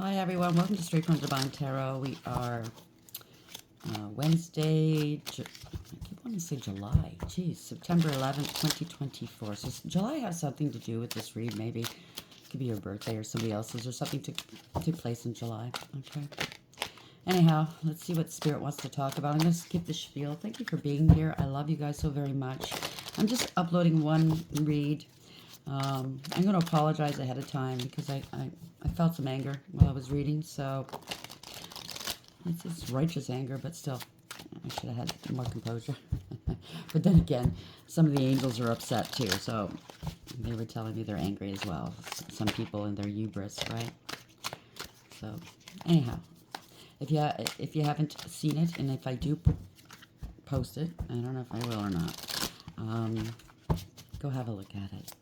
Hi everyone, welcome to Straight from Divine Tarot. We are Wednesday, I keep wanting to say July, geez, September 11th, 2024. So July has something to do with this read, maybe. It could be your birthday or somebody else's, or something took place in July, okay? Anyhow, let's see what Spirit wants to talk about. I'm going to skip the spiel. Thank you for being here. I love you guys so very much. I'm just uploading one read. I'm going to apologize ahead of time because I felt some anger while I was reading, so it's righteous anger, but still, I should have had more composure. But then again, some of the angels are upset too, so they were telling me they're angry as well. Some people in their hubris, right? So, anyhow, if you haven't seen it, and if I do post it, I don't know if I will or not. Go have a look at it.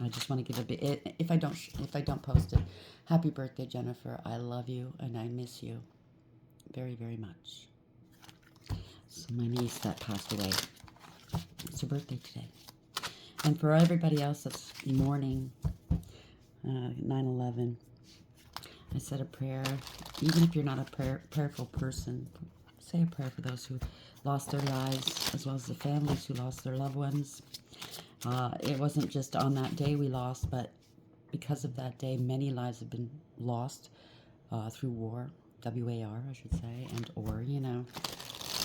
I just want to give a bit. If I don't post it, happy birthday, Jennifer. I love you and I miss you very, very much. So my niece that passed away. It's her birthday today. And for everybody else that's mourning 9/11, I said a prayer. Even if you're not a prayerful person, say a prayer for those who lost their lives, as well as the families who lost their loved ones. It wasn't just on that day we lost, but because of that day, many lives have been lost through war, W-A-R, I should say, and or,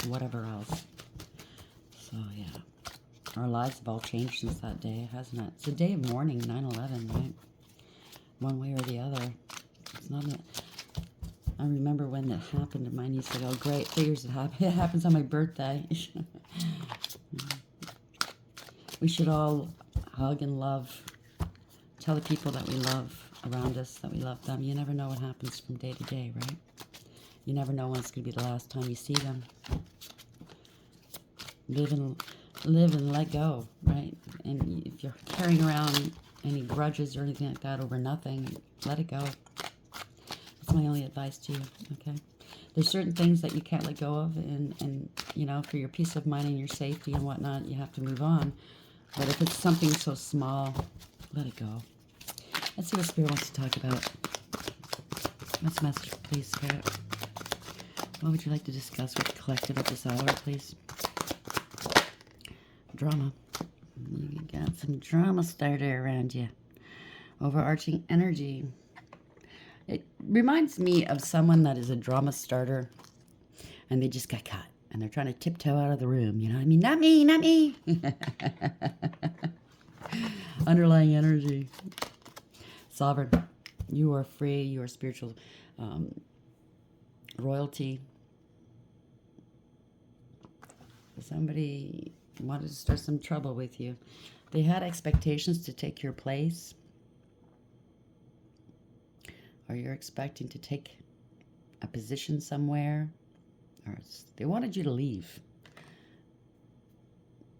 whatever else. So, yeah. Our lives have all changed since that day, hasn't it? It's a day of mourning, 9/11, right? One way or the other. It's not I remember when that happened, and my niece said, oh, great, figures it happens on my birthday. We should all hug and love. Tell the people that we love around us that we love them. You never know what happens from day to day, right? You never know when it's going to be the last time you see them. Live and let go, right? And if you're carrying around any grudges or anything like that over nothing, let it go. That's my only advice to you, okay? There's certain things that you can't let go of, and for your peace of mind and your safety and whatnot, you have to move on. But if it's something so small, let it go. Let's see what Spirit wants to talk about. What's the message, please, Spirit? What would you like to discuss with the collective at this hour, please? Drama. You got some drama starter around you. Overarching energy. It reminds me of someone that is a drama starter, and they just got caught. And they're trying to tiptoe out of the room. You know what I mean? Not me, not me. Underlying energy. Sovereign. You are free. You are spiritual royalty. Somebody wanted to start some trouble with you. They had expectations to take your place. Or you're expecting to take a position somewhere. Or they wanted you to leave.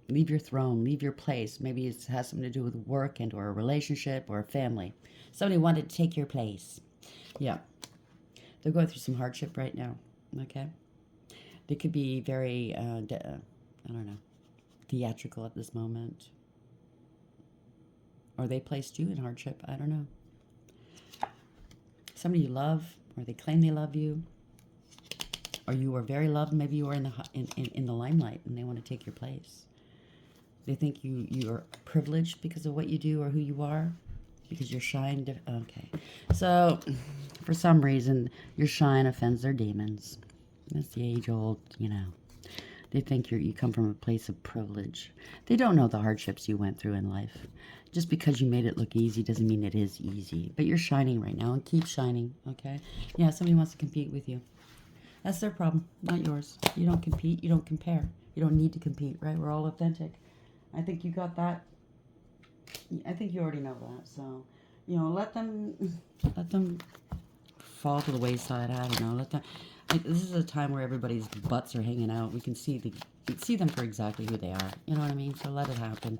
Leave your throne, leave your place. Maybe it has something to do with work and or a relationship or a family. Somebody wanted to take your place. Yeah. They're going through some hardship right now. Okay? They could be very, I don't know, theatrical at this moment. Or they placed you in hardship. I don't know. Somebody you love, or they claim they love you. Or you are very loved. Maybe you are in the limelight and they want to take your place. They think you are privileged because of what you do or who you are, because your shine. Okay, so for some reason your shine offends their demons. That's the age-old, They think you come from a place of privilege. They don't know the hardships you went through in life. Just because you made it look easy doesn't mean it is easy. But you're shining right now, and keep shining. Okay? Yeah, somebody wants to compete with you. That's their problem, not yours. You don't compete. You don't compare. You don't need to compete, right? We're all authentic. I think you got that. I think you already know that. So, let them fall to the wayside. I don't know. This is a time where everybody's butts are hanging out. We can see them for exactly who they are. You know what I mean? So let it happen.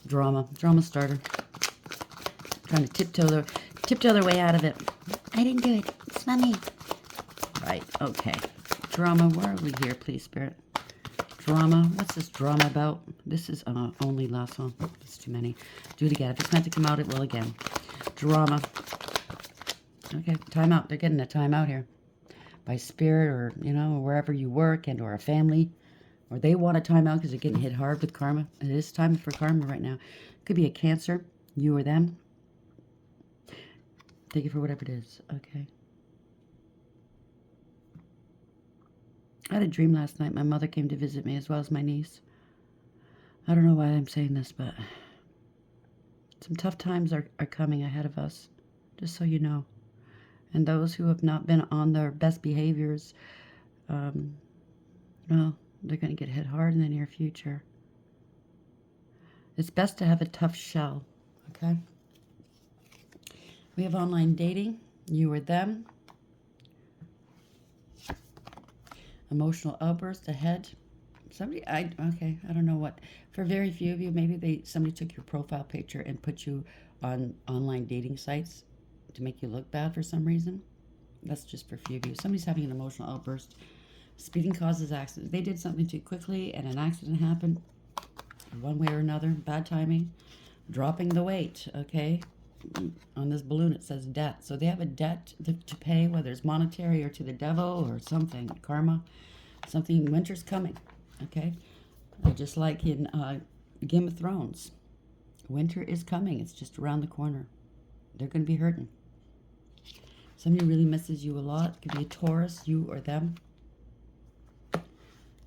Drama starter. Trying to tiptoe their way out of it. I didn't do it. It's not me. Right, okay. Drama, where are we here, please, Spirit? Drama, what's this drama about? This is only last one. It's too many. Do it again. If it's meant to come out, it will again. Drama. Okay, timeout. They're getting a timeout here. By spirit or, you know, wherever you work and or a family. Or they want a timeout because they're getting hit hard with karma. It is time for karma right now. Could be a Cancer, you or them. Take it for whatever it is. Okay. I had a dream last night. My mother came to visit me as well as my niece. I don't know why I'm saying this, but some tough times are coming ahead of us, just so you know. And those who have not been on their best behaviors, well, they're going to get hit hard in the near future. It's best to have a tough shell, okay? We have online dating, you or them. Emotional outburst ahead. Somebody, I don't know what. For very few of you, maybe somebody took your profile picture and put you on online dating sites to make you look bad for some reason. That's just for a few of you. Somebody's having an emotional outburst. Speeding causes accidents. They did something too quickly and an accident happened. One way or another. Bad timing. Dropping the weight, okay? On this balloon it says debt. So they have a debt to pay, whether it's monetary or to the devil or something. Karma. Something. Winter's coming, okay? Just like in Game of Thrones. Winter is coming. It's just around the corner. They're going to be hurting. Somebody really misses you a lot. It could be a Taurus, you or them.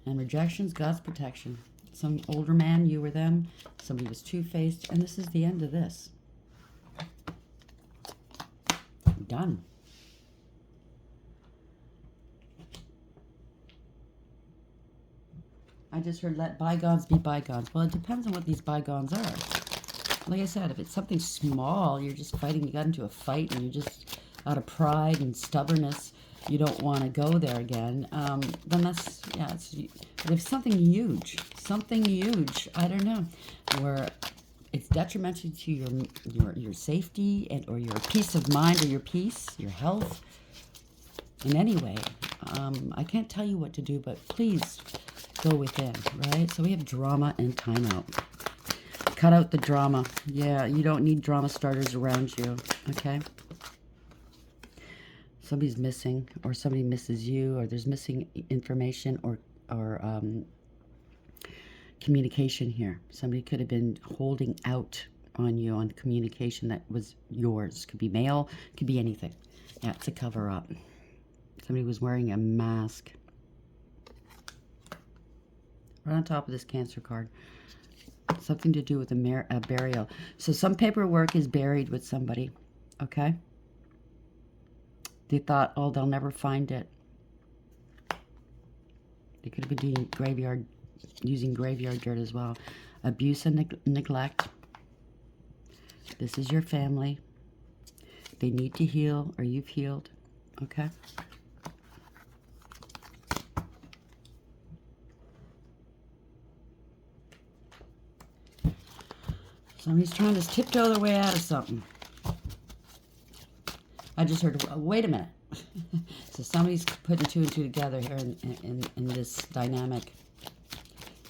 And rejection's God's protection. Some older man, you or them. Somebody was two-faced. And this is the end of this. Done. I just heard let bygones be bygones. Well, it depends on what these bygones are. Like I said, if it's something small, you're just fighting, you got into a fight and you're just out of pride and stubbornness, you don't want to go there again, then that's, yeah, but if something huge, I don't know, where it's detrimental to your safety and or your peace of mind or your peace, your health, in any way, I can't tell you what to do, but please go within, right? So we have drama and timeout. Cut out the drama. Yeah, you don't need drama starters around you, okay? Somebody's missing, or somebody misses you, or there's missing information or communication here. Somebody could have been holding out on you on communication that was yours. Could be mail, could be anything. Yeah, it's a cover-up. Somebody was wearing a mask. Right on top of this Cancer card. Something to do with a burial. So some paperwork is buried with somebody, okay? They thought, oh, they'll never find it. They could have been doing using graveyard dirt as well. Abuse and neglect. This is your family. They need to heal, or you've healed, okay? Somebody's trying to tiptoe their way out of something. I just heard, wait a minute. So somebody's putting two and two together here in this dynamic.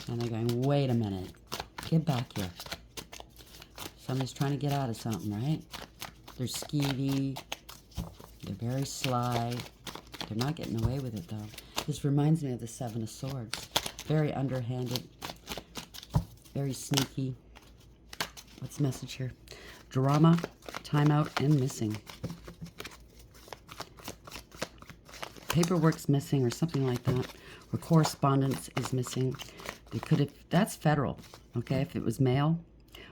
And they're going, wait a minute. Get back here. Somebody's trying to get out of something, right? They're skeevy. They're very sly. They're not getting away with it, though. This reminds me of the Seven of Swords. Very underhanded. Very sneaky. What's the message here? Drama, timeout, and missing. Paperwork's missing or something like that. Or correspondence is missing. They could have, that's federal, okay? If it was mail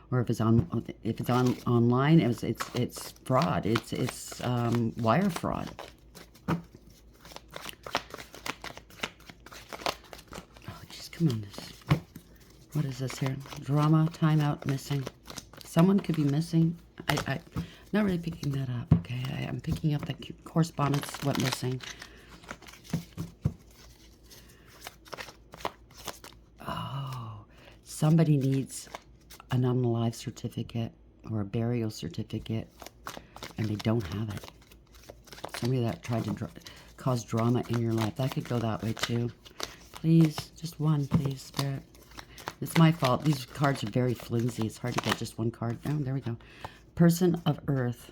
or if it's online, it's fraud. It's wire fraud. Oh, jeez, come on. What is this here? Drama, timeout, missing. Someone could be missing. I'm not really picking that up, okay? I'm picking up the correspondence, what missing. Oh, somebody needs an unalive certificate or a burial certificate, and they don't have it. Somebody that tried to cause drama in your life. That could go that way, too. Please, just one, please, Spirit. It's my fault. These cards are very flimsy. It's hard to get just one card. Oh, there we go. Person of Earth.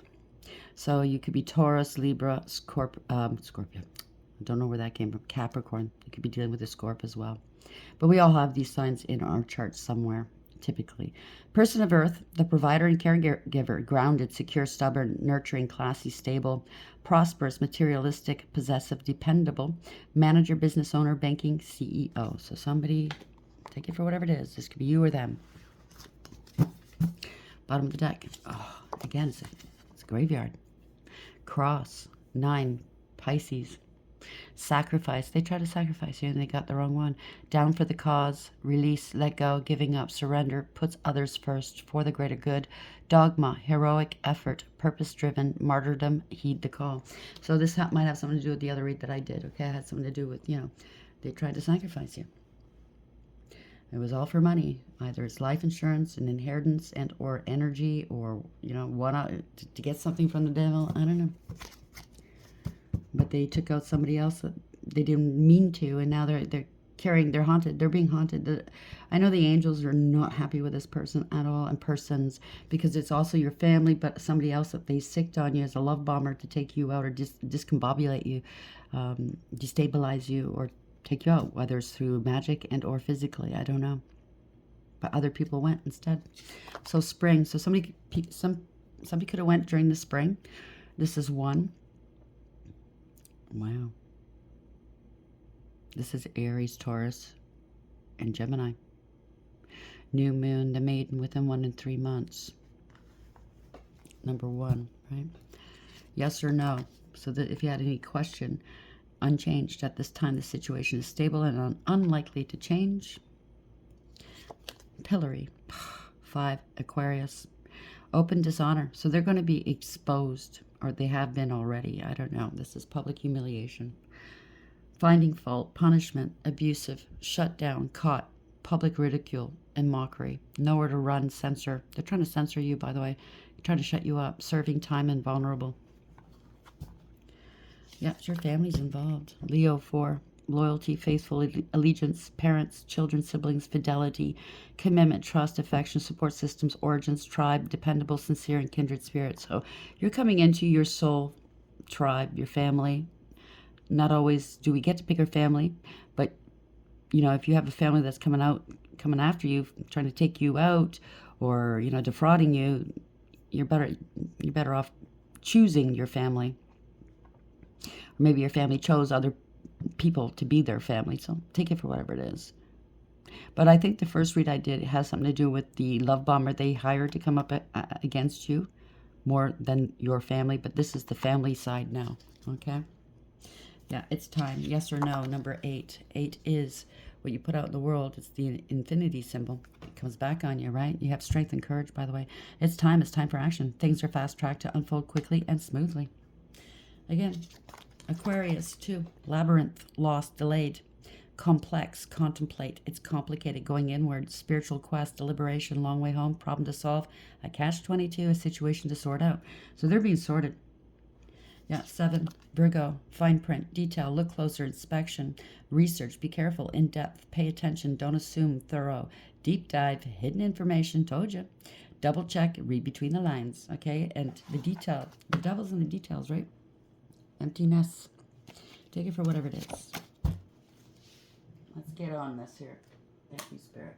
So you could be Taurus, Libra, Scorpio. I don't know where that came from. Capricorn. You could be dealing with a Scorp as well. But we all have these signs in our charts somewhere, typically. Person of Earth, the provider and caregiver, grounded, secure, stubborn, nurturing, classy, stable, prosperous, materialistic, possessive, dependable, manager, business owner, banking, CEO. So somebody, take it for whatever it is. This could be you or them. Bottom of the deck. Oh, again, it's a graveyard. Cross, 9, Pisces. Sacrifice. They try to sacrifice you and they got the wrong one. Down for the cause. Release, let go, giving up, surrender, puts others first for the greater good. Dogma, heroic effort, purpose-driven, martyrdom, heed the call. So this might have something to do with the other read that I did. Okay, it had something to do with, they tried to sacrifice you. It was all for money. Either it's life insurance, an inheritance, and or energy, or, to get something from the devil. I don't know. But they took out somebody else that they didn't mean to, and now they're haunted. They're being haunted. I know the angels are not happy with this person at all, and persons, because it's also your family, but somebody else that they sicked on you as a love bomber to take you out or discombobulate you, destabilize you, or take you out, whether it's through magic and or physically. I don't know. But other people went instead. So spring. So somebody could have went during the spring. This is one. Wow. This is Aries, Taurus, and Gemini. New moon, the maiden within 1 and 3 months. Number 1, right? Yes or no. So that if you had any question, unchanged at this time, the situation is stable and unlikely to change. Pillory. 5, Aquarius. Open dishonor. So they're going to be exposed, or they have been already. I don't know. This is public humiliation. Finding fault, punishment, abusive, shut down, caught, public ridicule, and mockery. Nowhere to run, censor. They're trying to censor you, by the way. They're trying to shut you up. Serving time and vulnerable. Yeah, your family's involved. Leo, 4. Loyalty, faithful allegiance, parents, children, siblings, fidelity, commitment, trust, affection, support systems, origins, tribe, dependable, sincere, and kindred spirits. So you're coming into your soul tribe, your family. Not always do we get to pick our family, but if you have a family that's coming after you, trying to take you out, or defrauding you, you're better off choosing your family. Or maybe your family chose other people to be their family, so take it for whatever it is. But I think the first read I did has something to do with the love bomber they hired to come up against you more than your family, but this is the family side now. Okay, yeah, it's time. Yes or no. Number 8. 8 is what you put out in the world. It's the infinity symbol. It comes back on you, right? You have strength and courage, by the way. It's time for action. Things are fast tracked to unfold quickly and smoothly. Again, Aquarius, 2. Labyrinth, lost, delayed. Complex, contemplate. It's complicated, going inward. Spiritual quest, deliberation, long way home, problem to solve. A catch-22, a situation to sort out. So they're being sorted. Yeah, 7. Virgo, fine print, detail, look closer, inspection, research, be careful, in-depth, pay attention, don't assume, thorough, deep dive, hidden information, told you. Double check, read between the lines, okay? And the devil's in the details, right? Emptiness. Take it for whatever it is. Let's get on this here. Thank you, Spirit.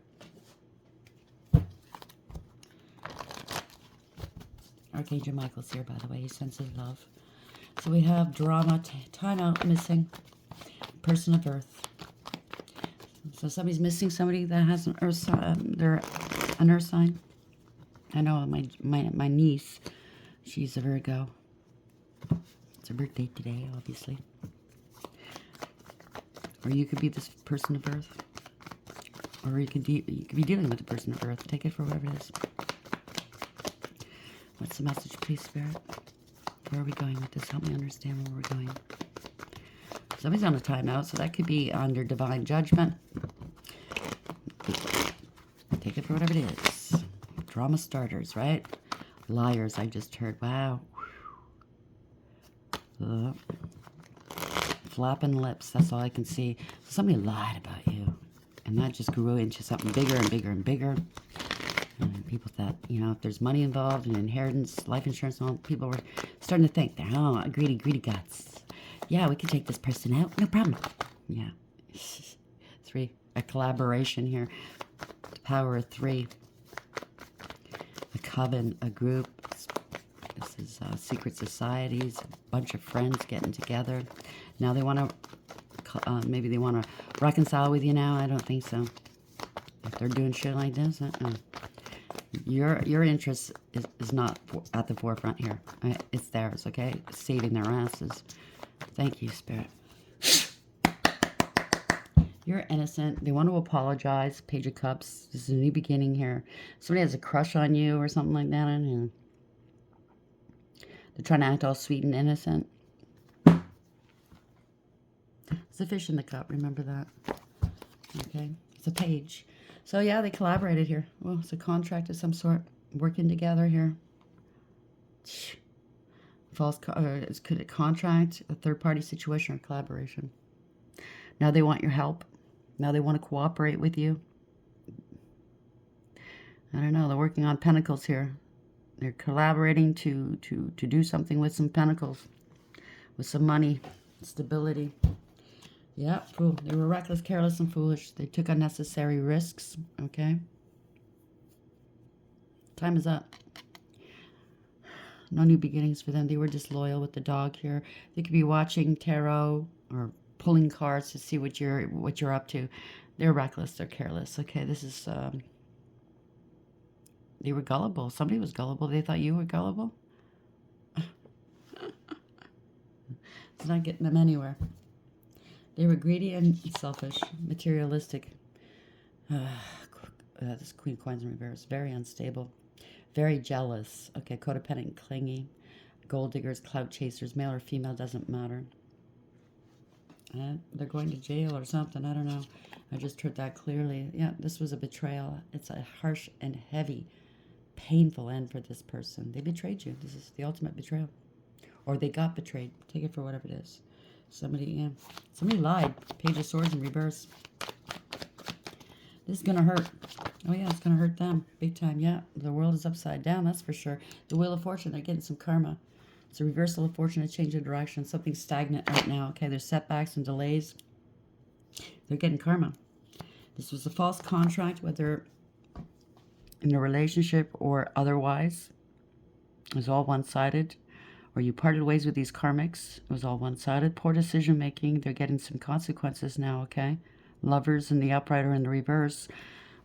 Archangel Michael's here, by the way. He sends his love. So we have drama, timeout, missing, person of Earth. So somebody's missing somebody that has an Earth sign. They're an Earth sign. I know my niece, she's a Virgo. It's her birthday today, obviously. Or you could be this person of Earth. Or you could be dealing with the person of Earth. Take it for whatever it is. What's the message, please, Spirit? Where are we going with this? Help me understand where we're going. Somebody's on a timeout, so that could be under divine judgment. Take it for whatever it is. Drama starters, right? Liars, I just heard. Wow. Flapping lips, that's all I can see. Somebody lied about you, and that just grew into something bigger and bigger and bigger. And people thought, if there's money involved and inheritance, life insurance, and all, people were starting to think, oh, greedy guts. Yeah, we can take this person out. No problem. Yeah. 3. A collaboration here. The power of 3. A coven, a group. This is secret societies, a bunch of friends getting together. Now they want to, maybe they want to reconcile with you now. I don't think so. If they're doing shit like this, your interest is not at the forefront here. It's theirs, okay? Saving their asses. Thank you, Spirit. You're innocent. They want to apologize. Page of Cups. This is a new beginning here. Somebody has a crush on you or something like that. And they're trying to act all sweet and innocent. It's a fish in the cup. Remember that. Okay. It's a page. So, yeah, they collaborated here. Well, it's a contract of some sort. Working together here. Could it contract, a third-party situation, or collaboration? Now they want your help. Now they want to cooperate with you. I don't know. They're working on pentacles here. They're collaborating to do something with some pentacles. With some money. Stability. Yeah, fool. They were reckless, careless, and foolish. They took unnecessary risks. Okay. Time is up. No new beginnings for them. They were disloyal with the dog here. They could be watching tarot or pulling cards to see what you're up to. They're reckless. They're careless. Okay, this is... they were gullible. Somebody was gullible. They thought you were gullible. It's not getting them anywhere. They were greedy and selfish, materialistic. This Queen of Coins in reverse. Very unstable. Very jealous. Okay, codependent and clingy. Gold diggers, clout chasers, male or female, doesn't matter. They're going to jail or something. I don't know. I just heard that clearly. Yeah, this was a betrayal. It's a harsh and heavy, painful end for this person. They betrayed you. This is the ultimate betrayal. Or they got betrayed. Take it for whatever it is. Somebody lied. Page of Swords in reverse. This is going to hurt. Oh, yeah, it's going to hurt them. Big time, yeah. The world is upside down, that's for sure. The Wheel of Fortune, they're getting some karma. It's a reversal of fortune, a change of direction. Something stagnant right now, okay? There's setbacks and delays. They're getting karma. This was a false contract, whether in a relationship or otherwise. It was all one-sided. Or you parted ways with these karmics. It was all one-sided. Poor decision-making. They're getting some consequences now, okay? Lovers in the upright or in the reverse.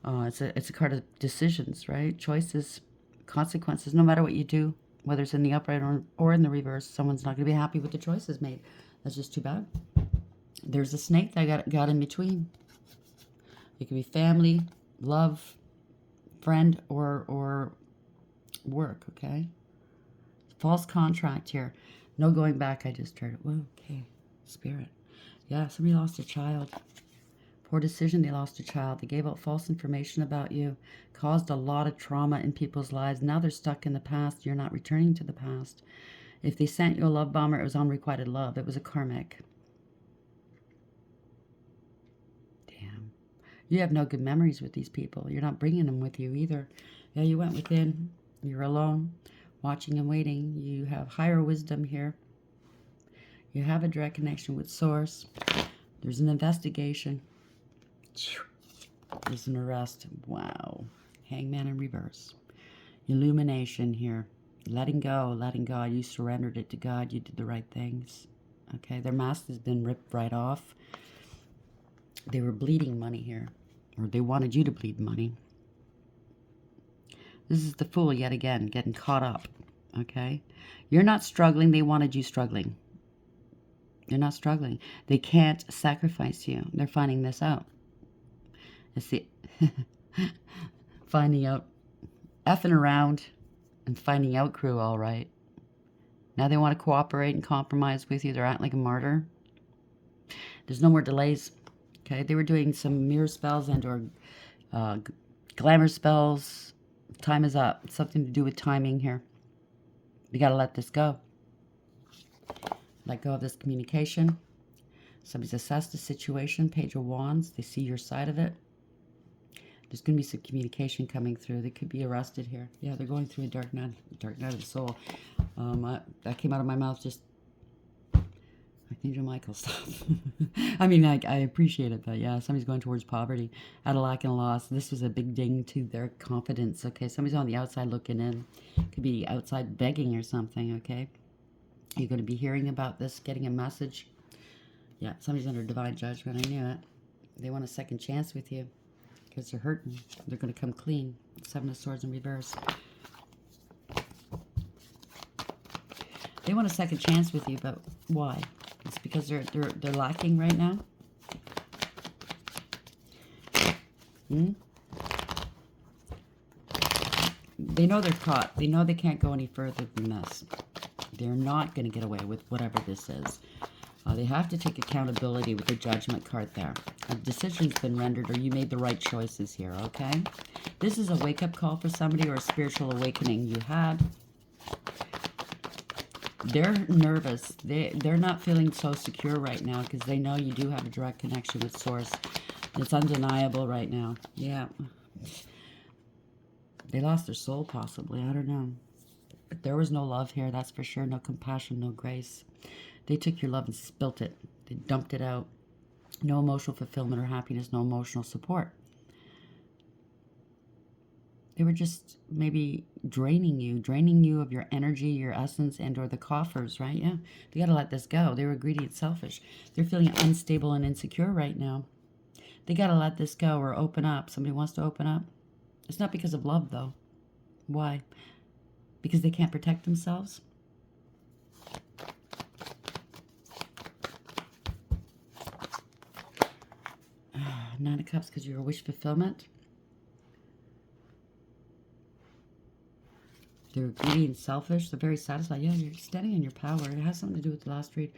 It's a card of decisions, right? Choices, consequences. No matter what you do, whether it's in the upright or in the reverse, someone's not going to be happy with the choices made. That's just too bad. There's a snake that got in between. It could be family, love, friend, or work, okay? False contract here. No going back, I just heard it. Whoa, okay. Spirit. Yeah, somebody lost a child. Poor decision, they lost a child. They gave out false information about you. Caused a lot of trauma in people's lives. Now they're stuck in the past. You're not returning to the past. If they sent you a love bomber, it was unrequited love. It was a karmic. Damn. You have no good memories with these people. You're not bringing them with you either. Yeah, you went within. You're alone. Watching and waiting. You have higher wisdom here. You have a direct connection with Source. There's an investigation. There's an arrest. Wow. Hangman in reverse. Illumination here. Letting go, letting God. You surrendered it to God. You did the right things. Okay, their mask has been ripped right off. They were bleeding money here. Or they wanted you to bleed money. This is the Fool yet again, getting caught up. Okay? You're not struggling. They wanted you struggling. You're not struggling. They can't sacrifice you. They're finding this out. It's the finding out, effing around and finding out crew, all right. Now they want to cooperate and compromise with you. They're acting like a martyr. There's no more delays. Okay? They were doing some mirror spells and or glamour spells. Time is up. It's something to do with timing here. You got to let this go. Let go of this communication. Somebody's assessed the situation. Page of Wands. They see your side of it. There's going to be some communication coming through. They could be arrested here. Yeah, they're going through a dark night of the soul. That came out of my mouth just Archangel Michael stuff. I mean, I appreciate it, but yeah, somebody's going towards poverty, out of lack and loss. This was a big ding to their confidence, okay? Somebody's on the outside looking in. Could be outside begging or something, okay? You're going to be hearing about this, getting a message. Yeah, somebody's under divine judgment. I knew it. They want a second chance with you because they're hurting. They're going to come clean. Seven of Swords in reverse. They want a second chance with you, but why? It's because they're lacking right now. They know they're caught. They know they can't go any further than this. They're not going to get away with whatever this is. They have to take accountability with the Judgment card there. A decision's been rendered, or you made the right choices here, okay? This is a wake-up call for somebody, or a spiritual awakening you had. They're nervous. They're not feeling so secure right now because they know you do have a direct connection with Source. It's undeniable right now. Yeah. They lost their soul possibly. I don't know. But there was no love here, that's for sure. No compassion, no grace. They took your love and spilt it. They dumped it out. No emotional fulfillment or happiness, no emotional support. They were just maybe draining you of your energy, your essence, and or the coffers, right? Yeah, they got to let this go. They were greedy and selfish. They're feeling unstable and insecure right now. They got to let this go or open up. Somebody wants to open up. It's not because of love, though. Why? Because they can't protect themselves? Nine of Cups because you're a wish fulfillment. They're greedy and selfish. They're very satisfied. Yeah, you're standing in your power. It has something to do with the last read.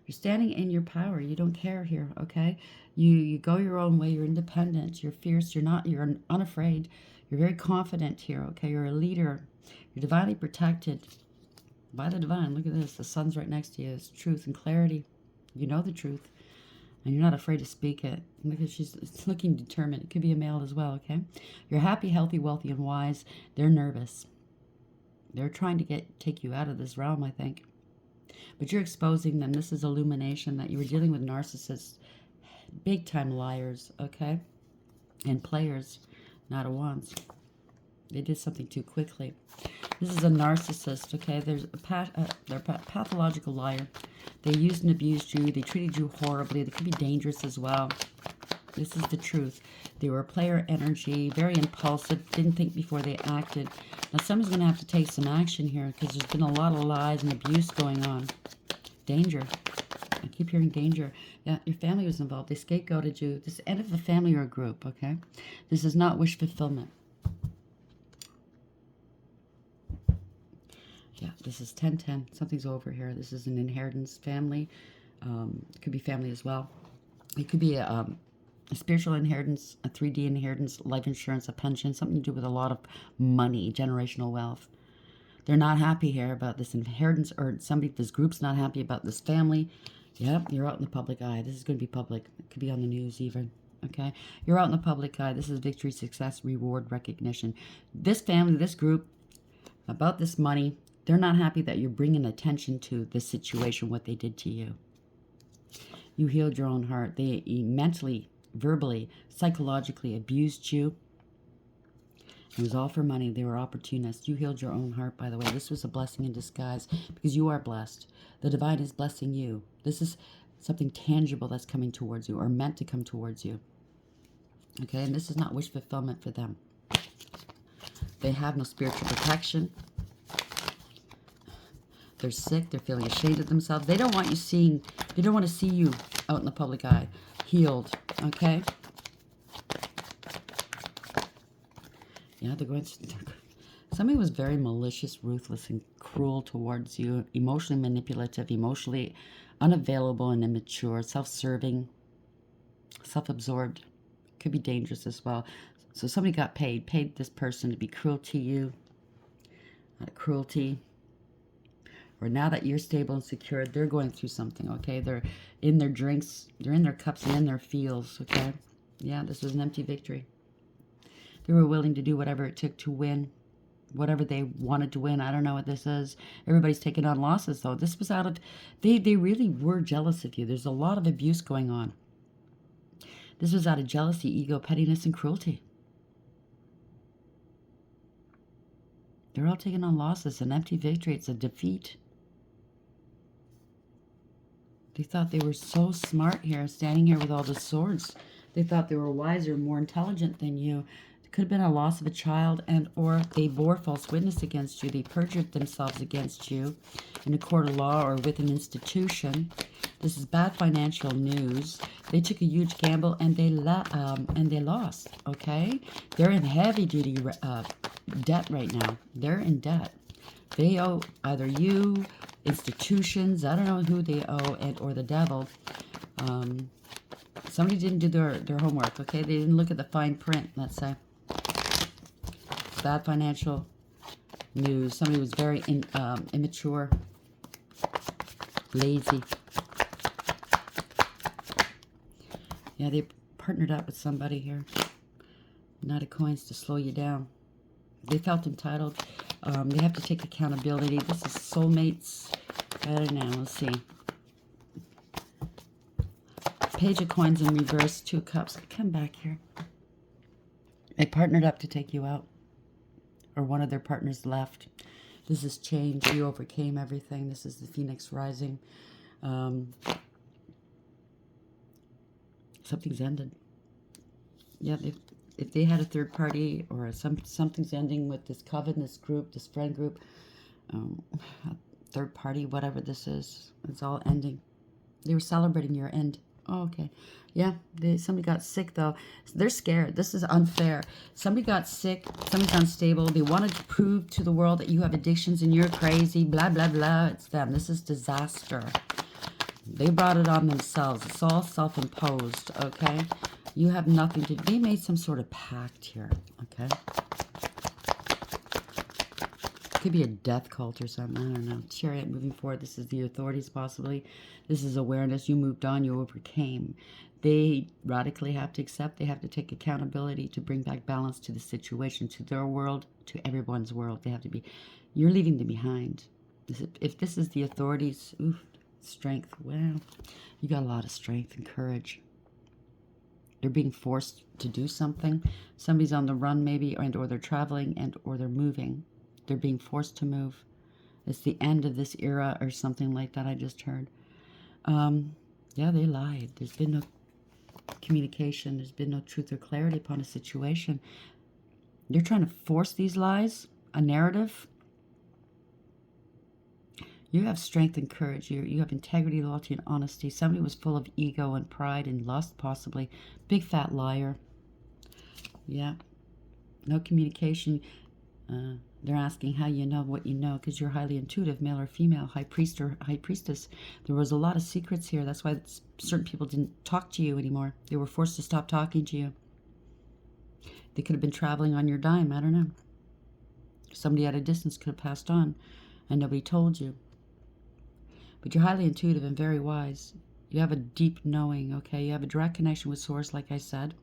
You're standing in your power. You don't care here, okay? You go your own way. You're independent. You're fierce. You're unafraid. You're very confident here, okay? You're a leader. You're divinely protected by the divine. Look at this. The sun's right next to you. It's truth and clarity. You know the truth. And you're not afraid to speak it. Look at, she's looking determined. It could be a male as well, okay? You're happy, healthy, wealthy, and wise. They're nervous. They're trying to take you out of this realm, I think. But you're exposing them. This is illumination that you were dealing with narcissists. Big-time liars, okay? And players, not a wands. They did something too quickly. This is a narcissist, okay? They're a pathological liar. They used and abused you. They treated you horribly. They could be dangerous as well. This is the truth. They were player energy, very impulsive, didn't think before they acted. Now, someone's going to have to take some action here because there's been a lot of lies and abuse going on. Danger. I keep hearing danger. Yeah, your family was involved. They scapegoated you. This is the end of a family or a group, okay? This is not wish fulfillment. Yeah, this is 1010. Something's over here. This is an inheritance family. It could be family as well. It could be a spiritual inheritance, a 3D inheritance, life insurance, a pension, something to do with a lot of money, generational wealth. They're not happy here about this inheritance, or this group's not happy about this family. Yep, you're out in the public eye. This is going to be public. It could be on the news even. Okay, you're out in the public eye. This is victory, success, reward, recognition. This family, this group, about this money, they're not happy that you're bringing attention to this situation, what they did to you. You healed your own heart. They mentally, verbally, psychologically abused you. It was all for money. They were opportunists. You healed your own heart, by the way. This was a blessing in disguise because you are blessed. The divine is blessing you. This is something tangible that's coming towards you or meant to come towards you. Okay, and this is not wish fulfillment for them. They have no spiritual protection. They're sick. They're feeling ashamed of themselves. They don't want you seeing, they don't want to see you out in the public eye, healed, okay? Yeah, they're going to, somebody was very malicious, ruthless, and cruel towards you, emotionally manipulative, emotionally unavailable and immature, self-serving, self-absorbed. Could be dangerous as well. So somebody got paid this person to be cruel to you, cruelty. Or now that you're stable and secure, they're going through something, okay? They're in their drinks, they're in their cups and in their feels, okay? Yeah, this was an empty victory. They were willing to do whatever it took to win, whatever they wanted to win. I don't know what this is. Everybody's taking on losses, though. This was out of, they really were jealous of you. There's a lot of abuse going on. This was out of jealousy, ego, pettiness, and cruelty. They're all taking on losses, an empty victory. It's a defeat. They thought they were so smart here, standing here with all the swords. They thought they were wiser, more intelligent than you. It could have been a loss of a child, and or they bore false witness against you. They perjured themselves against you in a court of law or with an institution. This is bad financial news. They took a huge gamble and they lost. Okay, they're in heavy duty debt right now. They're in debt. They owe either you, institutions, I don't know who they owe, and or the devil. Somebody didn't do their homework, okay? They didn't look at the fine print, let's say. Bad financial news. Somebody was very immature, lazy. Yeah, they partnered up with somebody here. Knight of Coins to slow you down. They felt entitled. They have to take accountability. This is soulmates. I don't know. Let's see. Page of Coins in reverse. 2 Cups. Come back here. They partnered up to take you out. Or one of their partners left. This is change. You overcame everything. This is the Phoenix rising. Something's ended. Yeah, if they had a third party or something's ending with this coven, this group, this friend group, a third party, whatever this is, it's all ending. They were celebrating your end. Oh, okay. Yeah, somebody got sick, though. They're scared. This is unfair. Somebody got sick. Somebody's unstable. They wanted to prove to the world that you have addictions and you're crazy. Blah, blah, blah. It's them. This is disaster. They brought it on themselves. It's all self-imposed, okay? You have nothing to... They made some sort of pact here, okay? Could be a death cult or something. I don't know. Chariot moving forward. This is the authorities, possibly. This is awareness. You moved on. You overcame. They radically have to accept. They have to take accountability to bring back balance to the situation, to their world, to everyone's world. They have to be... You're leaving them behind. If this is the authorities... Oof, strength. Wow. You got a lot of strength and courage. They're being forced to do something. Somebody's on the run, maybe, or they're traveling, or they're moving. They're being forced to move. It's the end of this era or something like that I just heard. Yeah, they lied. There's been no communication. There's been no truth or clarity upon a situation. They're trying to force these lies, a narrative. You have strength and courage. You have integrity, loyalty, and honesty. Somebody was full of ego and pride and lust, possibly. Big fat liar. Yeah. No communication. They're asking how you know what you know, because you're highly intuitive, male or female, high priest or high priestess. There was a lot of secrets here. That's why certain people didn't talk to you anymore. They were forced to stop talking to you. They could have been traveling on your dime. I don't know. Somebody at a distance could have passed on, and nobody told you. But you're highly intuitive and very wise. You have a deep knowing, okay? You have a direct connection with Source, like I said.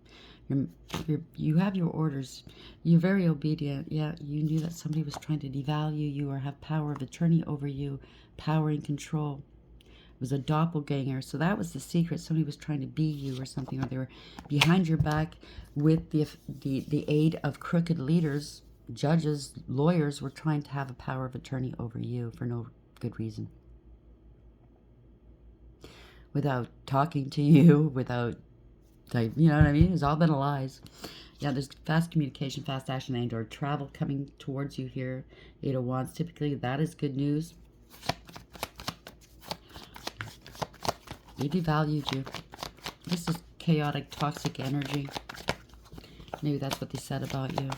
You have your orders. You're very obedient. Yeah, you knew that somebody was trying to devalue you or have power of attorney over you, power and control. It was a doppelganger. So that was the secret. Somebody was trying to be you or something, or they were behind your back with the aid of crooked leaders, judges, lawyers were trying to have a power of attorney over you for no good reason. Without talking to you, without, you know what I mean? It's all been lies. Yeah, there's fast communication, fast action, and or travel coming towards you here. 8 of Wands, typically that is good news. They devalued you. This is chaotic, toxic energy. Maybe that's what they said about you.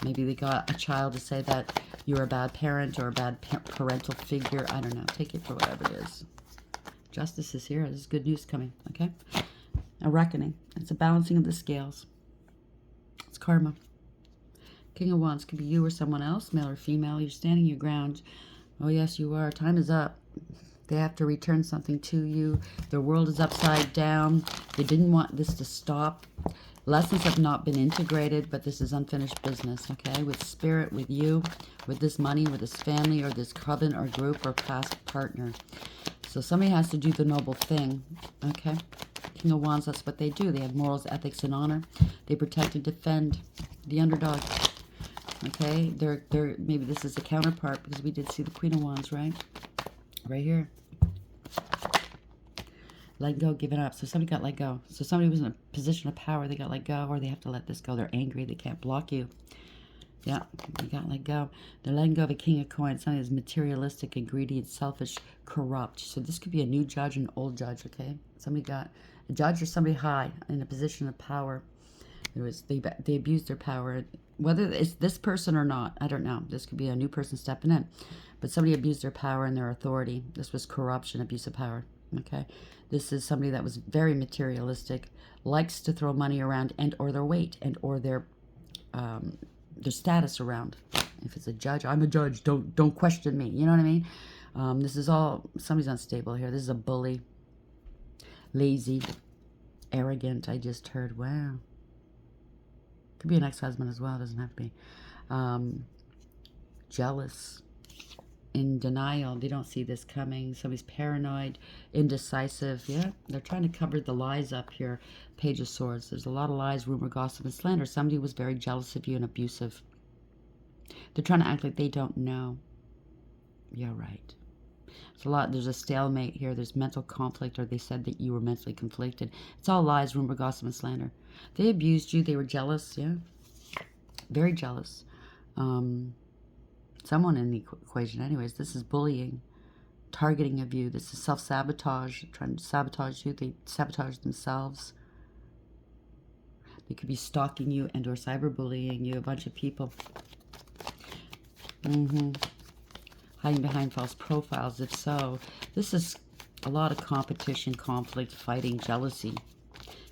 Maybe they got a child to say that you're a bad parent or a bad parental figure. I don't know. Take it for whatever it is. Justice is here. There's good news coming, okay? A reckoning. It's a balancing of the scales. It's karma. King of Wands could be you or someone else, male or female. You're standing your ground. Oh, yes, you are. Time is up. They have to return something to you. Their world is upside down. They didn't want this to stop. Lessons have not been integrated, but this is unfinished business, okay? With spirit, with you, with this money, with this family, or this coven, or group, or past partner. So somebody has to do the noble thing, okay? King of Wands, that's what they do. They have morals, ethics, and honor. They protect and defend the underdog, okay? They're maybe this is a counterpart, because we did see the Queen of Wands, right? Right here. Let go, give it up. So somebody got let go. So somebody was in a position of power. They got let go, or they have to let this go. They're angry. They can't block you. Yeah, they got let go. They're letting go of a King of Coins. Somebody is materialistic and greedy and selfish, corrupt. So this could be a new judge and an old judge, okay? Somebody got a judge or somebody high in a position of power. It was they abused their power. Whether it's this person or not, I don't know. This could be a new person stepping in. But somebody abused their power and their authority. This was corruption, abuse of power. Okay, this is somebody that was very materialistic, likes to throw money around and or their weight and or their status around. If it's a judge, I'm a judge. Don't question me. You know what I mean? This is all somebody's unstable here. This is a bully, lazy, arrogant. I just heard. Wow. Could be an ex-husband as well. It doesn't have to be. Jealous. In denial. They don't see this coming. Somebody's paranoid, indecisive. Yeah, they're trying to cover the lies up here. Page of Swords. There's a lot of lies, rumor, gossip, and slander. Somebody was very jealous of you and abusive. They're trying to act like they don't know. Yeah, right. There's a lot. There's a stalemate here. There's mental conflict, or they said that you were mentally conflicted. It's all lies, rumor, gossip, and slander. They abused you. They were jealous. Yeah, very jealous. Someone in the equation. Anyways, this is bullying, targeting of you. This is self-sabotage, trying to sabotage you. They sabotage themselves. They could be stalking you and or cyberbullying you, a bunch of people. Hiding behind false profiles, if so. This is a lot of competition, conflict, fighting, jealousy,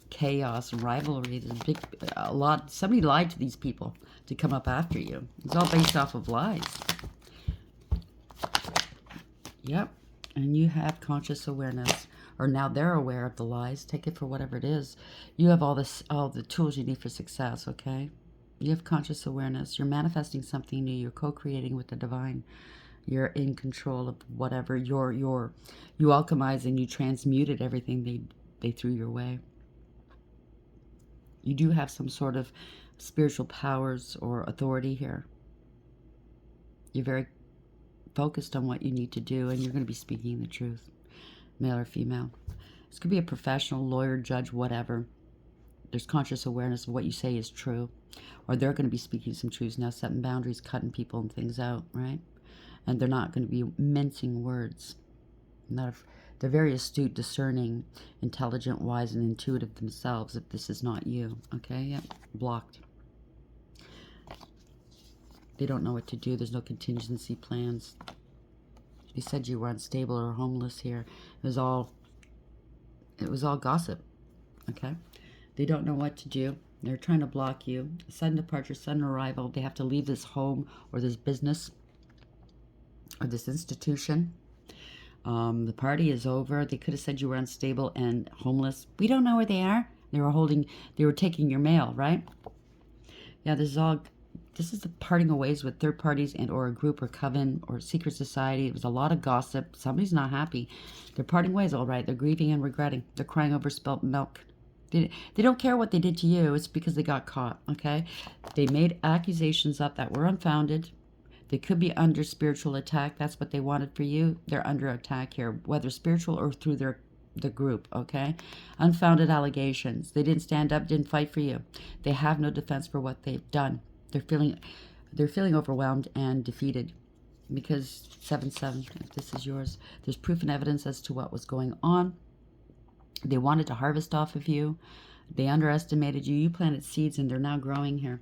chaos, rivalry. There's a lot. Somebody lied to these people to come up after you. It's all based off of lies. Yep. And you have conscious awareness, or now they're aware of the lies. Take it for whatever it is. You have all the tools you need for success, okay? You have conscious awareness. You're manifesting something new. You're co-creating with the divine. You're in control of whatever. You alchemized and you transmuted everything they threw your way. You do have some sort of spiritual powers or authority here. You're very focused on what you need to do, and you're going to be speaking the truth, male or female. This could be a professional, lawyer, judge, whatever. There's conscious awareness of what you say is true, or they're going to be speaking some truths now, setting boundaries, cutting people and things out, right? And they're not going to be mincing words. They're very astute, discerning, intelligent, wise, and intuitive themselves. If this is not you, okay? Yep, blocked. They don't know what to do. There's no contingency plans. You said you were unstable or homeless here. It was all gossip, okay? They don't know what to do. They're trying to block you. Sudden departure, sudden arrival. They have to leave this home or this business or this institution. The party is over. They could have said you were unstable and homeless. We don't know where they are. They were taking your mail, right? Yeah, this is the parting of ways with third parties and or a group or coven or secret society. It was a lot of gossip. Somebody's not happy. They're parting ways, all right. They're grieving and regretting. They're crying over spilt milk. They don't care what they did to you. It's because they got caught, okay? They made accusations up that were unfounded. They could be under spiritual attack. That's what they wanted for you. They're under attack here, whether spiritual or through the group, okay? Unfounded allegations. They didn't stand up, didn't fight for you. They have no defense for what they've done. They're feeling overwhelmed and defeated because 7-7, if this is yours, there's proof and evidence as to what was going on. They wanted to harvest off of you. They underestimated you. You planted seeds and they're now growing here.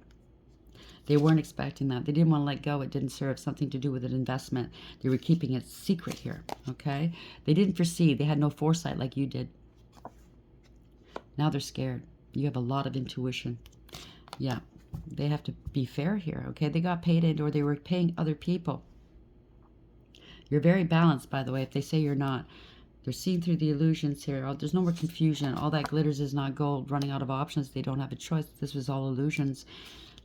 They weren't expecting that. They didn't want to let go. It didn't serve something to do with an investment. They were keeping it secret here, okay? They didn't foresee. They had no foresight like you did. Now they're scared. You have a lot of intuition. Yeah, they have to be fair here, okay? They got paid in or they were paying other people. You're very balanced, by the way. If they say you're not, They're seeing through the illusions here. There's no more confusion. All that glitters is not gold. Running out of options. They don't have a choice. This was all illusions,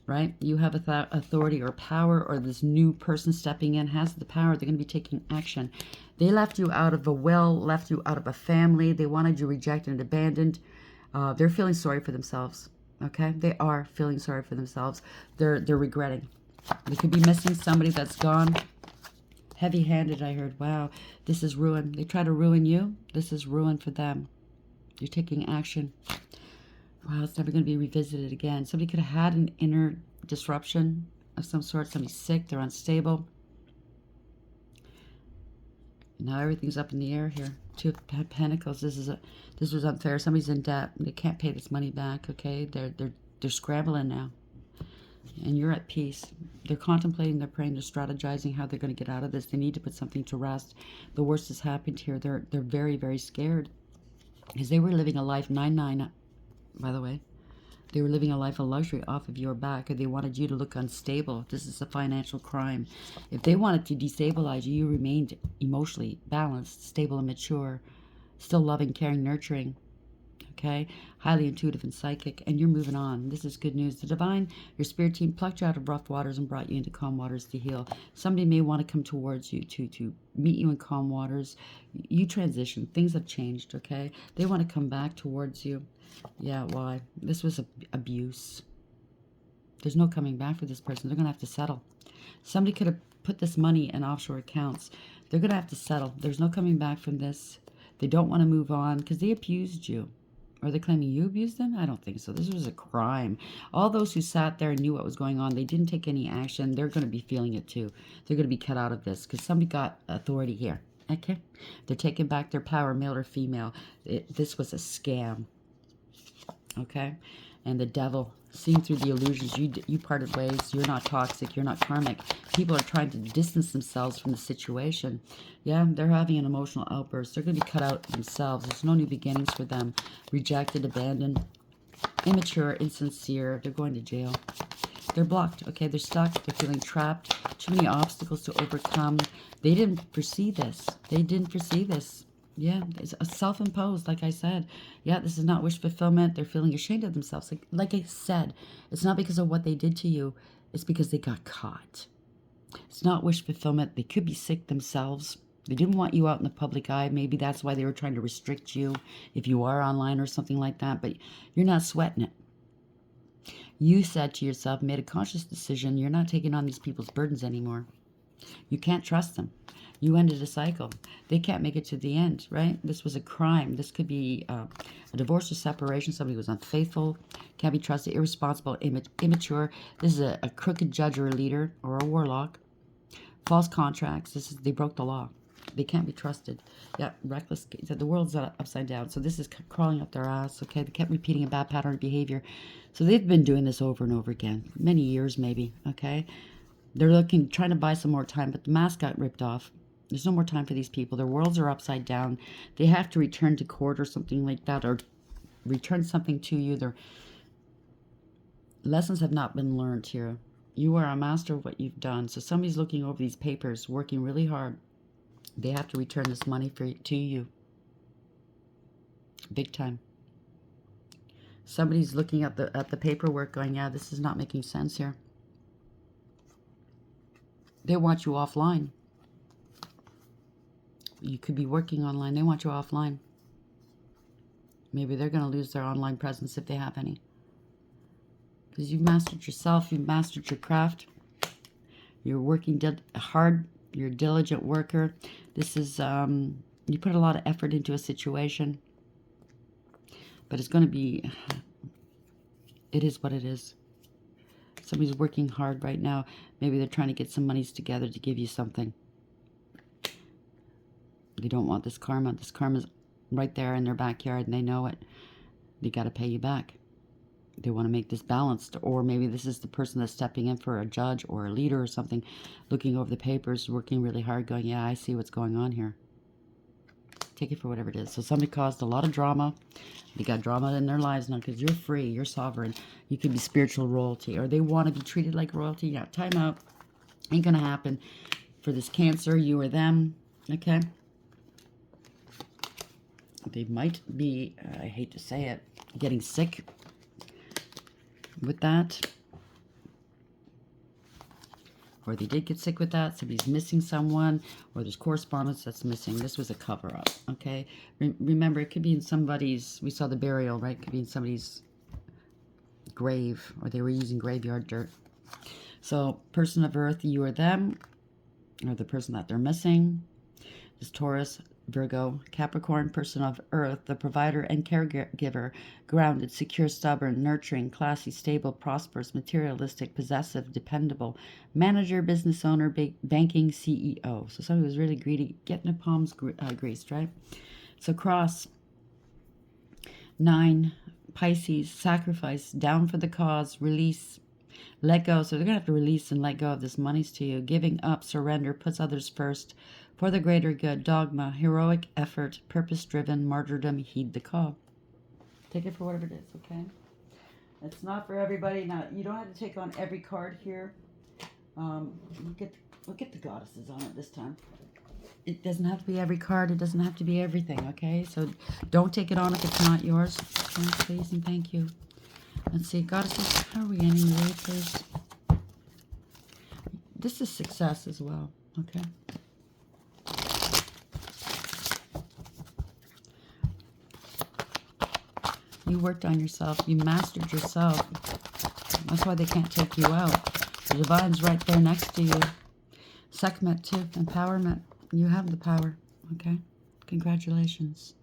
right? You have authority or power, or this new person stepping in has the power. They're going to be taking action. They left you out of a will, left you out of a family. They wanted you rejected and abandoned. They're feeling sorry for themselves, okay? They are feeling sorry for themselves. They're regretting. They could be missing somebody that's gone. Heavy-handed, I heard. Wow, this is ruin. They try to ruin you. This is ruin for them. You're taking action. Wow, it's never going to be revisited again. Somebody could have had an inner disruption of some sort. Somebody's sick. They're unstable. Now everything's up in the air here. Two of Pentacles. This was unfair. Somebody's in debt. They can't pay this money back. Okay, they're scrambling now. And you're at peace. They're contemplating, they're praying, they're strategizing how they're going to get out of this. They need to put something to rest. The worst has happened here. They're very, very scared. Because they were living a life, 9-9, by the way. They were living a life of luxury off of your back. Or they wanted you to look unstable. This is a financial crime. If they wanted to destabilize you, you remained emotionally balanced, stable and mature. Still loving, caring, nurturing. Okay, highly intuitive and psychic, and you're moving on. This is good news. The divine, your spirit team, plucked you out of rough waters and brought you into calm waters to heal. Somebody may want to come towards you to meet you in calm waters. You transition. Things have changed, okay? They want to come back towards you. Yeah, why? This was abuse. There's no coming back for this person. They're going to have to settle. Somebody could have put this money in offshore accounts. They're going to have to settle. There's no coming back from this. They don't want to move on because they abused you. Are they claiming you abused them? I don't think so. This was a crime. All those who sat there and knew what was going on, they didn't take any action. They're going to be feeling it too. They're going to be cut out of this because somebody got authority here. Okay? They're taking back their power, male or female. This was a scam. Okay? And the devil, seeing through the illusions, you parted ways. You're not toxic. You're not karmic. People are trying to distance themselves from the situation. Yeah, they're having an emotional outburst. They're going to be cut out themselves. There's no new beginnings for them. Rejected, abandoned, immature, insincere. They're going to jail. They're blocked. Okay, they're stuck. They're feeling trapped. Too many obstacles to overcome. They didn't foresee this. They didn't foresee this. Yeah, it's self-imposed, like I said. Yeah, this is not wish fulfillment. They're feeling ashamed of themselves. Like I said, it's not because of what they did to you. It's because they got caught. It's not wish fulfillment. They could be sick themselves. They didn't want you out in the public eye. Maybe that's why they were trying to restrict you if you are online or something like that. But you're not sweating it. You said to yourself, made a conscious decision, you're not taking on these people's burdens anymore. You can't trust them. You ended a cycle. They can't make it to the end, right? This was a crime. This could be a divorce or separation. Somebody was unfaithful, can't be trusted, irresponsible, immature. This is a crooked judge or a leader or a warlock. False contracts. They broke the law. They can't be trusted. Yeah, reckless. The world's upside down. So this is crawling up their ass, okay? They kept repeating a bad pattern of behavior. So they've been doing this over and over again. Many years, maybe, okay? They're trying to buy some more time, but the mask got ripped off. There's no more time for these people. Their worlds are upside down. They have to return to court or something like that, or return something to you. Their lessons have not been learned here. You are a master of what you've done. So somebody's looking over these papers, working really hard. They have to return this money to you. Big time. Somebody's looking at the paperwork going, yeah, this is not making sense here. They want you offline. You could be working online. They want you offline. Maybe they're going to lose their online presence if they have any. Because you've mastered yourself. You've mastered your craft. You're working hard. You're a diligent worker. This is, you put a lot of effort into a situation. But it's going to be, it is what it is. Somebody's working hard right now. Maybe they're trying to get some monies together to give you something. They don't want this karma. This karma's right there in their backyard and they know it. They got to pay you back. They want to make this balanced. Or maybe this is the person that's stepping in for a judge or a leader or something, looking over the papers, working really hard, going, yeah, I see what's going on here. Take it for whatever it is. So somebody caused a lot of drama. They got drama in their lives now because you're free. You're sovereign. You could be spiritual royalty. Or they want to be treated like royalty. Yeah, timeout. Ain't going to happen for this Cancer, you or them. Okay? They might be, I hate to say it, getting sick with that. Or they did get sick with that. Somebody's missing someone, or there's correspondence that's missing. This was a cover-up, okay? Remember, it could be in somebody's, we saw the burial, right? It could be in somebody's grave, or they were using graveyard dirt. So, person of earth, you or them, or the person that they're missing, is Taurus, Virgo, Capricorn, person of earth, the provider and caregiver, grounded, secure, stubborn, nurturing, classy, stable, prosperous, materialistic, possessive, dependable, manager, business owner, banking, CEO. So somebody was really greedy, getting their palms greased, right? So cross, 9, Pisces, sacrifice, down for the cause, release, let go. So they're going to have to release and let go of this monies to you. Giving up, surrender, puts others first. For the greater good, dogma, heroic effort, purpose-driven, martyrdom, heed the call. Take it for whatever it is, okay? It's not for everybody. Now, you don't have to take on every card here. We'll get the goddesses on it this time. It doesn't have to be every card. It doesn't have to be everything, okay? So don't take it on if it's not yours. Okay, please and thank you. Let's see, goddesses, how are we ending the read, please? This is success as well, okay? You worked on yourself. You mastered yourself. That's why they can't take you out. The divine's right there next to you. Sekhmet, too. Empowerment. You have the power. Okay? Congratulations.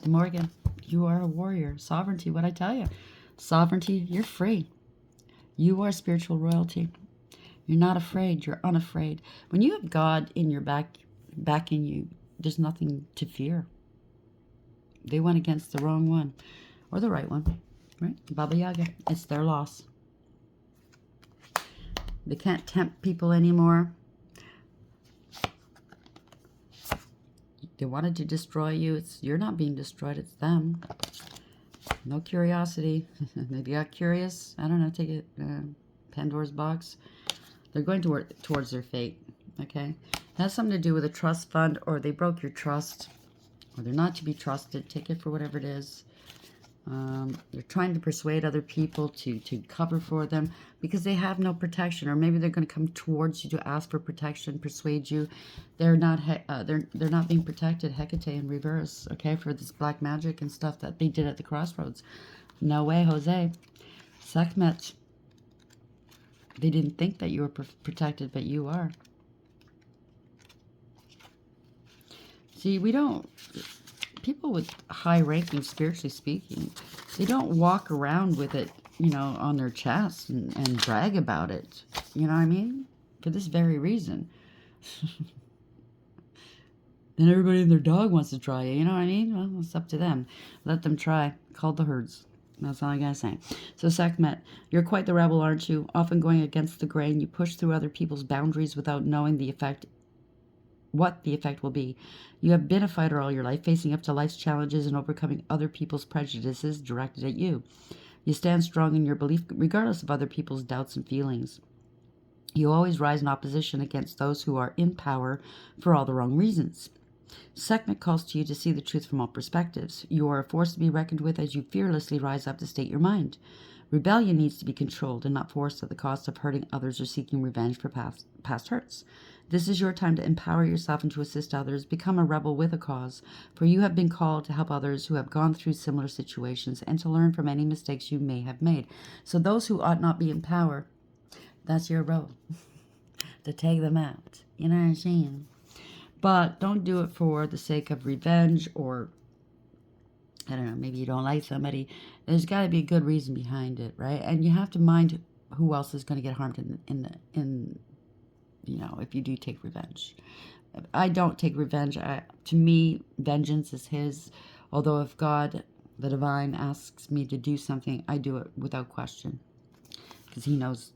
Morgan, you are a warrior. Sovereignty, what'd I tell you? Sovereignty, you're free. You are spiritual royalty. You're not afraid. You're unafraid. When you have God in your backing you, there's nothing to fear. They went against the wrong one. Or the right one. Right? Baba Yaga. It's their loss. They can't tempt people anymore. They wanted to destroy you. You're not being destroyed. It's them. No curiosity. Maybe you got curious. I don't know. Take it. Pandora's box. They're going towards their fate. Okay? It has something to do with a trust fund, or they broke your trust, or they're not to be trusted. Take it for whatever it is. They're trying to persuade other people to cover for them because they have no protection, or maybe they're going to come towards you to ask for protection, persuade you. They're not they're not being protected. Hecate in reverse, okay, for this black magic and stuff that they did at the crossroads. No way, Jose. Sekhmet. They didn't think that you were protected, but you are. See, we don't. People with high ranking, spiritually speaking, they don't walk around with it, you know, on their chest and brag about it. You know what I mean? For this very reason. Then everybody and their dog wants to try it. You know what I mean? Well, it's up to them. Let them try. Call the herds. That's all I gotta say. So, Sekhmet, you're quite the rebel, aren't you? Often going against the grain. You push through other people's boundaries without knowing what the effect will be. You have been a fighter all your life, facing up to life's challenges and overcoming other people's prejudices directed at you. You stand strong in your belief regardless of other people's doubts and feelings. You always rise in opposition against those who are in power for all the wrong reasons. Sekhmet calls to you to see the truth from all perspectives. You are a force to be reckoned with as you fearlessly rise up to state your mind. Rebellion needs to be controlled and not forced at the cost of hurting others or seeking revenge for past hurts. This is your time to empower yourself and to assist others. Become a rebel with a cause, for you have been called to help others who have gone through similar situations and to learn from any mistakes you may have made. So those who ought not be in power, that's your role, to take them out. You know what I'm saying? But don't do it for the sake of revenge, or, I don't know, maybe you don't like somebody. There's got to be a good reason behind it, right? And you have to mind who else is going to get harmed in you know, if you do take revenge. I don't take revenge. To me, vengeance is his. Although if God, the divine, asks me to do something, I do it without question. Because he knows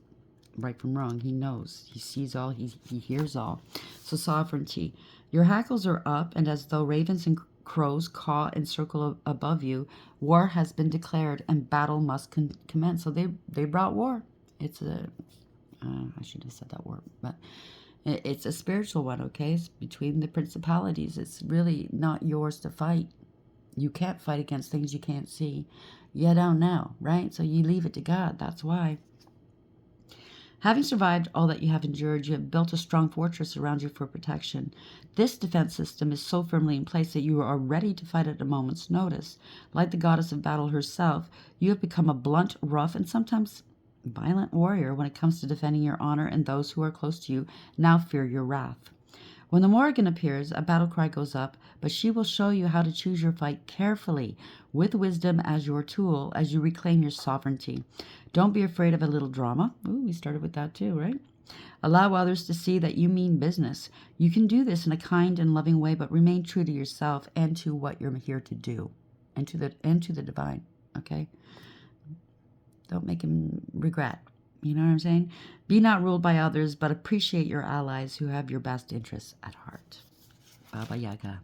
right from wrong. He knows. He sees all. He hears all. So sovereignty. Your hackles are up, and as though ravens and crows caw and circle above you, war has been declared, and battle must commence. So they brought war. It's a... I should have said that word, but It's a spiritual one, okay? It's between the principalities. It's really not yours to fight. You can't fight against things you can't see. You don't know, right? So you leave it to God. That's why. Having survived all that you have endured, you have built a strong fortress around you for protection. This defense system is so firmly in place that you are ready to fight at a moment's notice. Like the goddess of battle herself, you have become a blunt, rough, and sometimes violent warrior when it comes to defending your honor, and those who are close to you now fear your wrath. When the Morrigan appears, a battle cry goes up, but she will show you how to choose your fight carefully, with wisdom as your tool, as you reclaim your sovereignty. Don't be afraid of a little drama. Ooh, we started with that too, right? Allow others to see that you mean business. You can do this in a kind and loving way, but remain true to yourself and to what you're here to do, and to the divine. Okay? Don't make him regret. You know what I'm saying? Be not ruled by others, but appreciate your allies who have your best interests at heart. Baba Yaga.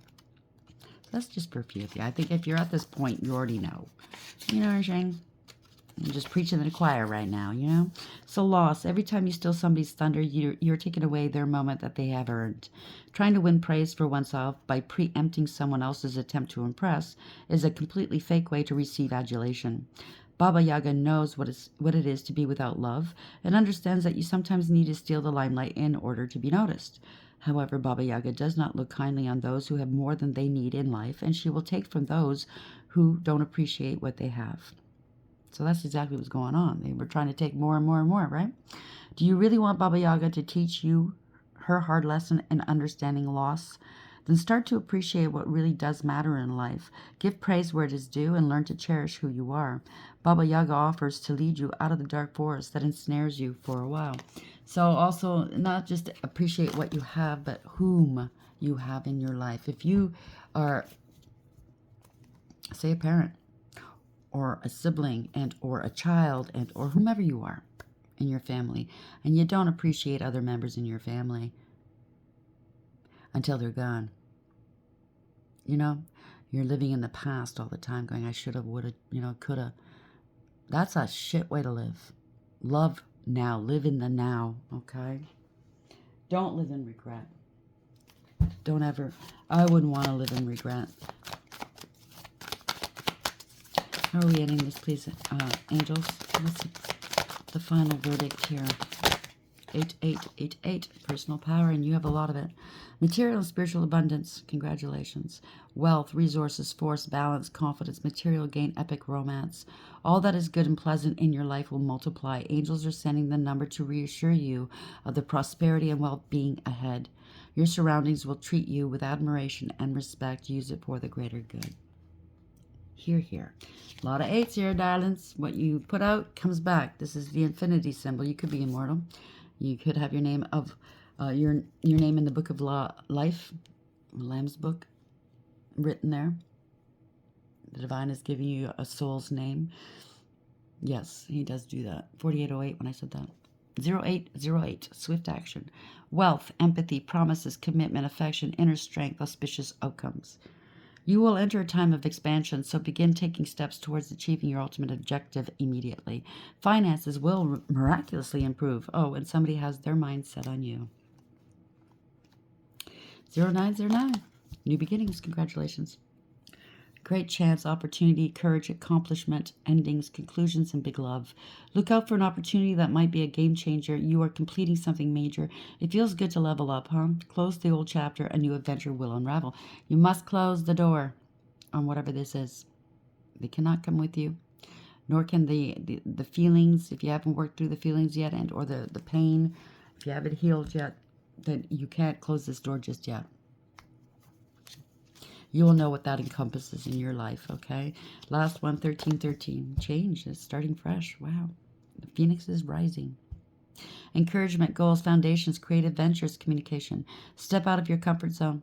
That's just for a few of you. I think if you're at this point, you already know. You know what I'm saying? I'm just preaching to the choir right now, you know? So loss. Every time you steal somebody's thunder, you're taking away their moment that they have earned. Trying to win praise for oneself by preempting someone else's attempt to impress is a completely fake way to receive adulation. Baba Yaga knows what it is to be without love and understands that you sometimes need to steal the limelight in order to be noticed. However, Baba Yaga does not look kindly on those who have more than they need in life, and she will take from those who don't appreciate what they have. So that's exactly what's going on. They were trying to take more and more and more, right? Do you really want Baba Yaga to teach you her hard lesson in understanding loss? Then start to appreciate what really does matter in life. Give praise where it is due and learn to cherish who you are. Baba Yaga offers to lead you out of the dark forest that ensnares you for a while. So also not just appreciate what you have, but whom you have in your life. If you are, say, a parent or a sibling and or a child and or whomever you are in your family, and you don't appreciate other members in your family until they're gone. You know, you're living in the past all the time going, I should have, would have, could have. That's a shit way to live. Love now. Live in the now, okay? Don't live in regret. Don't ever. I wouldn't want to live in regret. How are we ending this, please, angels? What's the final verdict here? 8888, personal power, and you have a lot of it. Material and spiritual abundance, congratulations. Wealth, resources, force, balance, confidence, material gain, epic romance. All that is good and pleasant in your life will multiply. Angels are sending the number to reassure you of the prosperity and well-being ahead. Your surroundings will treat you with admiration and respect. Use it for the greater good. Here. A lot of 8s here, darlings. What you put out comes back. This is the infinity symbol. You could be immortal. You could have your name of your name in the book of life, Lamb's book, written there. The divine is giving you a soul's name. Yes, he does do that. 4808 when I said that. 0808, swift action. Wealth, empathy, promises, commitment, affection, inner strength, auspicious outcomes. You will enter a time of expansion, so begin taking steps towards achieving your ultimate objective immediately. Finances will miraculously improve. Oh, and somebody has their mind set on you. 0909. New beginnings. Congratulations. Great chance, opportunity, courage, accomplishment, endings, conclusions, and big love. Look out for an opportunity that might be a game changer. You are completing something major. It feels good to level up, huh? Close the old chapter. A new adventure will unravel. You must close the door on whatever this is. They cannot come with you, nor can the feelings, if you haven't worked through the feelings yet, and or the pain, if you haven't healed yet, then you can't close this door just yet. You will know what that encompasses in your life, okay? Last one, 1313. Change is starting fresh. Wow. The phoenix is rising. Encouragement, goals, foundations, creative ventures, communication. Step out of your comfort zone.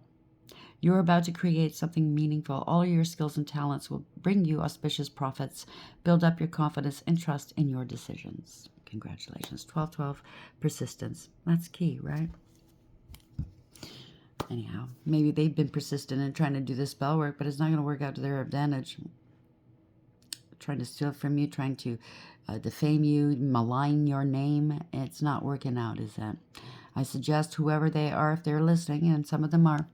You're about to create something meaningful. All your skills and talents will bring you auspicious profits. Build up your confidence and trust in your decisions. Congratulations. 1212, persistence. That's key, right? Anyhow, maybe they've been persistent in trying to do this spell work, but it's not going to work out to their advantage. Trying to steal from you, trying to defame you, malign your name. It's not working out, is it? I suggest whoever they are, if they're listening, and some of them are,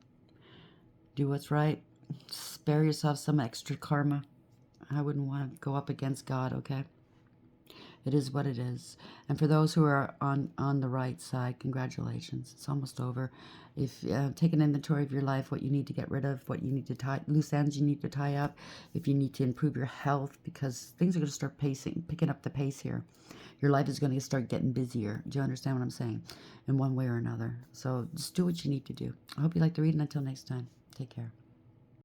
do what's right. Spare yourself some extra karma. I wouldn't want to go up against God, okay? It is what it is. And for those who are on the right side, congratulations. It's almost over. If take an inventory of your life, what you need to get rid of, what you need to tie, loose ends you need to tie up, if you need to improve your health, because things are going to start picking up the pace here. Your life is going to start getting busier. Do you understand what I'm saying? In one way or another. So just do what you need to do. I hope you like the reading. Until next time, take care.